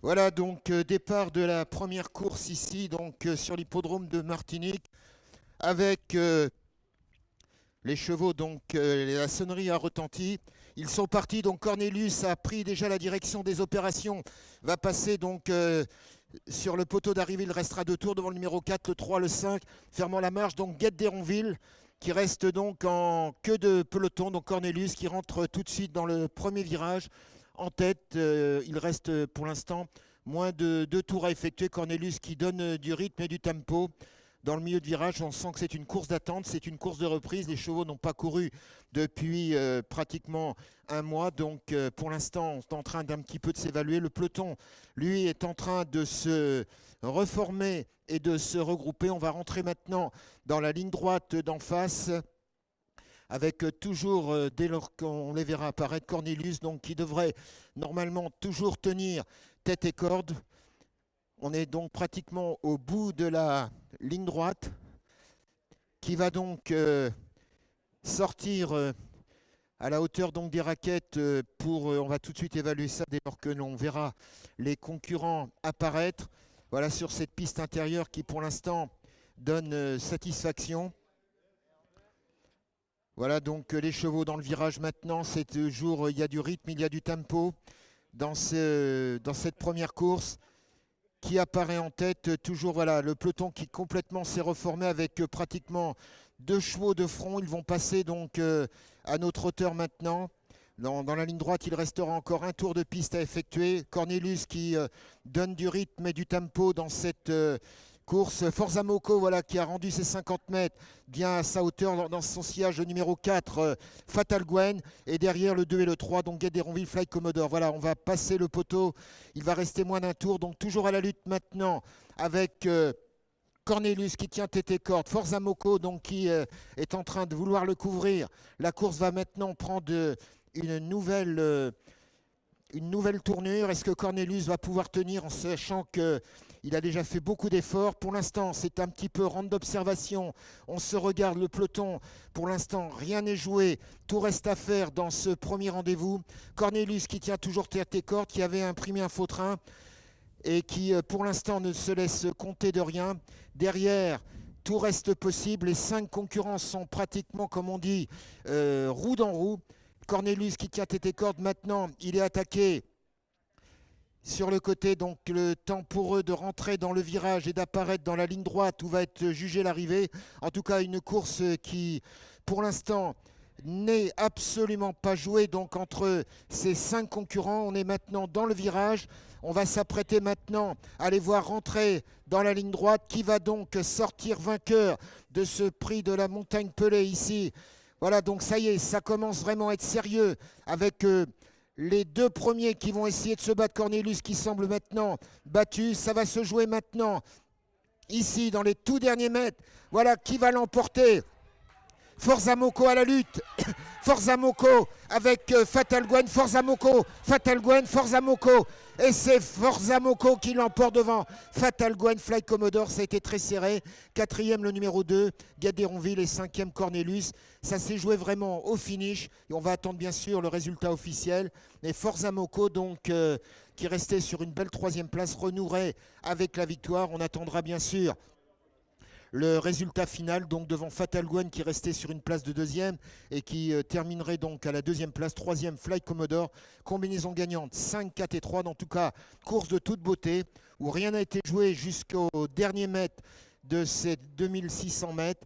Voilà donc départ de la première course ici donc sur l'hippodrome de Martinique avec les chevaux donc la sonnerie a retenti. Ils sont partis donc Cornelius a pris déjà la direction des opérations, va passer donc sur le poteau d'arrivée, il restera 2 tours devant le numéro 4, le 3, le 5, fermant la marche donc Guette d'Héronville qui reste donc en queue de peloton, donc Cornelius qui rentre tout de suite dans le premier virage en tête. Il reste pour l'instant moins de 2 tours à effectuer. Cornelius qui donne du rythme et du tempo. Dans le milieu de virage, on sent que c'est une course d'attente, c'est une course de reprise. Les chevaux n'ont pas couru depuis pratiquement un mois. Donc pour l'instant, on est en train d'un petit peu de s'évaluer. Le peloton, lui, est en train de se reformer et de se regrouper. On va rentrer maintenant dans la ligne droite d'en face avec toujours, dès lors qu'on les verra apparaître, Cornelius, donc qui devrait normalement toujours tenir tête et corde. On est donc pratiquement au bout de la ligne droite qui va donc sortir à la hauteur donc des raquettes on va tout de suite évaluer ça dès lors que l'on verra les concurrents apparaître. Voilà sur cette piste intérieure qui pour l'instant donne satisfaction. Voilà donc les chevaux dans le virage maintenant, c'est toujours, il y a du rythme, il y a du tempo dans cette première course qui apparaît en tête. Toujours voilà, le peloton qui complètement s'est reformé avec pratiquement 2 chevaux de front. Ils vont passer donc à notre hauteur maintenant. Dans la ligne droite, il restera encore un tour de piste à effectuer. Cornelius qui donne du rythme et du tempo dans cette course. Forza Moco, voilà, qui a rendu ses 50 mètres bien à sa hauteur dans son sillage, le numéro 4, Fatal Gwen. Et derrière le 2 et le 3, donc Guette d'Héronville, Fly Commodore. Voilà, on va passer le poteau. Il va rester moins d'un tour. Donc toujours à la lutte maintenant avec Cornelius qui tient tête et corde. Forza Moco donc qui est en train de vouloir le couvrir. La course va maintenant prendre une nouvelle tournure. Est-ce que Cornelius va pouvoir tenir en sachant qu'il a déjà fait beaucoup d'efforts? Pour l'instant, c'est un petit peu rente d'observation. On se regarde le peloton. Pour l'instant, rien n'est joué. Tout reste à faire dans ce premier rendez-vous. Cornelius qui tient toujours tête et corde, qui avait imprimé un faux train et qui, pour l'instant, ne se laisse compter de rien. Derrière, tout reste possible. Les 5 concurrents sont pratiquement, comme on dit, roue dans roue. Cornelius qui tient tête et corde maintenant, il est attaqué sur le côté, donc le temps pour eux de rentrer dans le virage et d'apparaître dans la ligne droite où va être jugée l'arrivée. En tout cas, une course qui, pour l'instant, n'est absolument pas jouée. Donc entre ces 5 concurrents, on est maintenant dans le virage. On va s'apprêter maintenant à les voir rentrer dans la ligne droite. Qui va donc sortir vainqueur de ce prix de la Montagne Pelée ici? Voilà, donc ça y est, ça commence vraiment à être sérieux avec les 2 premiers qui vont essayer de se battre. Cornelius qui semble maintenant battu. Ça va se jouer maintenant, ici, dans les tout derniers mètres. Voilà, qui va l'emporter? Forza Moco à la lutte. Forza Moco avec Fatal Gwen. Forza Moco, Fatal Gwen, Forza Moco. Et c'est Forza Moco qui l'emporte devant Fatal Gwen, Fly Commodore. Ça a été très serré. 4e le numéro 2, Guette d'Héronville, et 5e Cornelius. Ça s'est joué vraiment au finish. Et on va attendre bien sûr le résultat officiel. Et Forza Moco donc qui restait sur une belle 3e place, renouerait avec la victoire. On attendra bien sûr le résultat final donc devant Fatal Gwen qui restait sur une place de 2e et qui terminerait donc à la 2e place. 3e Fly Commodore. Combinaison gagnante 5, 4 et 3. En tout cas, course de toute beauté où rien n'a été joué jusqu'au dernier mètre de ces 2600 mètres.